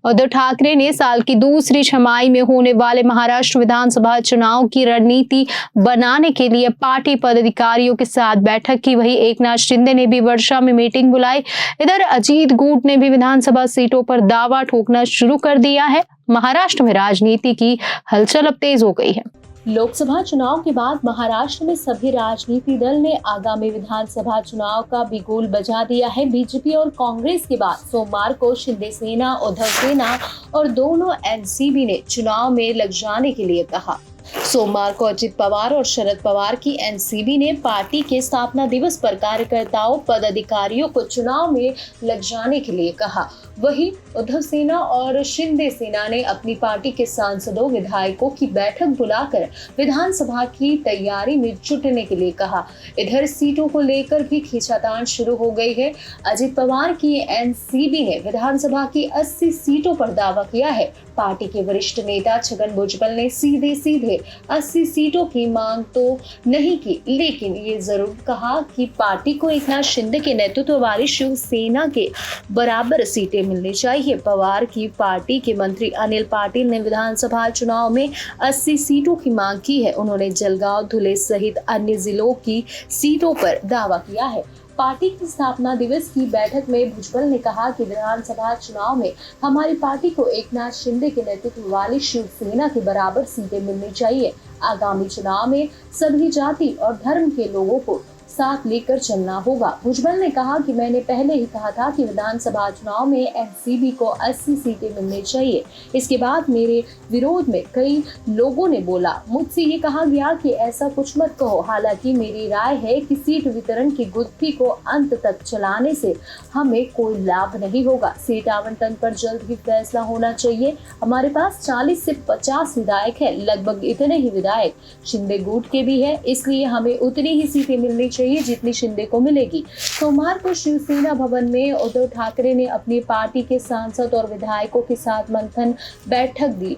उद्धव ठाकरे ने साल की दूसरी छमाही में होने वाले महाराष्ट्र विधानसभा चुनाव की रणनीति बनाने के लिए पार्टी पदाधिकारियों के साथ बैठक की। वहीं एकनाथ शिंदे ने भी वर्षा में मीटिंग बुलाई। इधर अजीत गुट ने भी विधानसभा सीटों पर दावा ठोकना शुरू कर दिया है। महाराष्ट्र में राजनीति की हलचल अब तेज हो गई है। लोकसभा चुनाव के बाद महाराष्ट्र में सभी राजनीतिक दल ने आगामी विधानसभा चुनाव का बिगुल बजा दिया है। बीजेपी और कांग्रेस के बाद सोमवार को शिंदे सेना, उद्धव सेना और दोनों एनसीबी ने चुनाव में लग जाने के लिए कहा। सोमवार को अजित पवार और शरद पवार की एनसीबी ने पार्टी के स्थापना दिवस पर कार्यकर्ताओं, पदाधिकारियों को चुनाव में लग जाने के लिए कहा। वहीं उद्धव सेना और शिंदे सेना ने अपनी पार्टी के सांसदों, विधायकों की बैठक बुलाकर विधानसभा की तैयारी में जुटने के लिए कहा। इधर सीटों को लेकर भी खींचातान शुरू हो गई है। अजित पवार की एनसीबी ने विधानसभा की 80 सीटों पर दावा किया है। पार्टी के वरिष्ठ नेता छगन भुजबल ने सीधे 80 सीटों की मांग तो नहीं की, लेकिन ये जरूर कहा कि पार्टी को एकनाथ शिंदे के नेतृत्व वाली शिवसेना के बराबर सीटें मिलनी चाहिए। पवार की पार्टी के मंत्री अनिल पाटिल ने विधानसभा चुनाव में 80 सीटों की मांग की है। उन्होंने जलगांव, धुले सहित अन्य जिलों की सीटों पर दावा किया है। पार्टी की स्थापना दिवस की बैठक में भुजबल ने कहा कि विधानसभा चुनाव में हमारी पार्टी को एकनाथ शिंदे के नेतृत्व वाली शिवसेना के बराबर सीटें मिलनी चाहिए। आगामी चुनाव में सभी जाति और धर्म के लोगों को साथ लेकर चलना होगा। भुजबल ने कहा कि मैंने पहले ही कहा था कि विधानसभा चुनाव में एनसीबी को 80 सीटें मिलनी चाहिए। इसके बाद मेरे विरोध में कई लोगों ने बोला, मुझसे ये कहा गया कि ऐसा कुछ मत कहो। हालांकि मेरी राय है कि सीट वितरण की गुत्थी को अंत तक चलाने से हमें कोई लाभ नहीं होगा। सीट आवंटन पर जल्द ही फैसला होना चाहिए। हमारे पास 40 से 50 विधायक है, लगभग इतने ही विधायक शिंदे गुट के भी है, इसलिए हमें उतनी ही सीटें मिलनी चाहिए जितनी शिंदे को मिलेगी। सोमवार को शिवसेना भवन में उद्धव ठाकरे ने अपनी पार्टी के सांसद और विधायकों के साथ मंथन बैठक दी।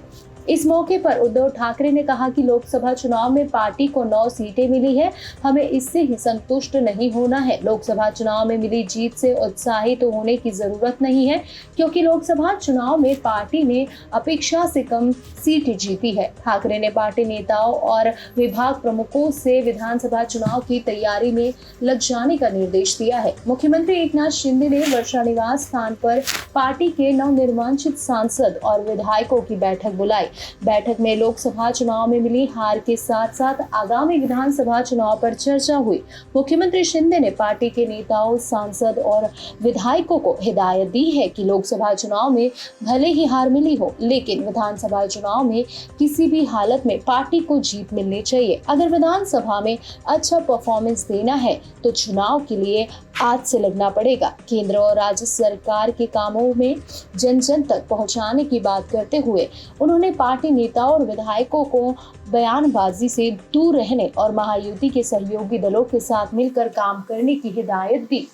इस मौके पर उद्धव ठाकरे ने कहा कि लोकसभा चुनाव में पार्टी को 9 सीटें मिली है, हमें इससे ही संतुष्ट नहीं होना है। लोकसभा चुनाव में मिली जीत से उत्साहित होने की जरूरत नहीं है, क्योंकि लोकसभा चुनाव में पार्टी ने अपेक्षा से कम सीटें जीती है। ठाकरे ने पार्टी नेताओं और विभाग प्रमुखों से विधानसभा चुनाव की तैयारी में लग जाने का निर्देश दिया है। मुख्यमंत्री एकनाथ शिंदे ने वर्षा निवास स्थान पर पार्टी के नवनिर्वाचित सांसद और विधायकों की बैठक बुलाई। बैठक में लोकसभा चुनाव में मिली हार के साथ साथ आगामी विधानसभा चुनाव पर चर्चा हुई। मुख्यमंत्री शिंदे ने पार्टी के नेताओं, सांसद और विधायकों को हिदायत दी है कि लोकसभा चुनाव में भले ही हार मिली हो, लेकिन विधानसभा चुनाव में किसी भी हालत में पार्टी को जीत मिलनी चाहिए। अगर विधानसभा में अच्छा परफॉर्मेंस देना है तो चुनाव के लिए आज से लगना पड़ेगा। केंद्र और राज्य सरकार के कामों में जन जन तक पहुंचाने की बात करते हुए उन्होंने पार्टी नेताओं और विधायकों को बयानबाजी से दूर रहने और महायुति के सहयोगी दलों के साथ मिलकर काम करने की हिदायत दी।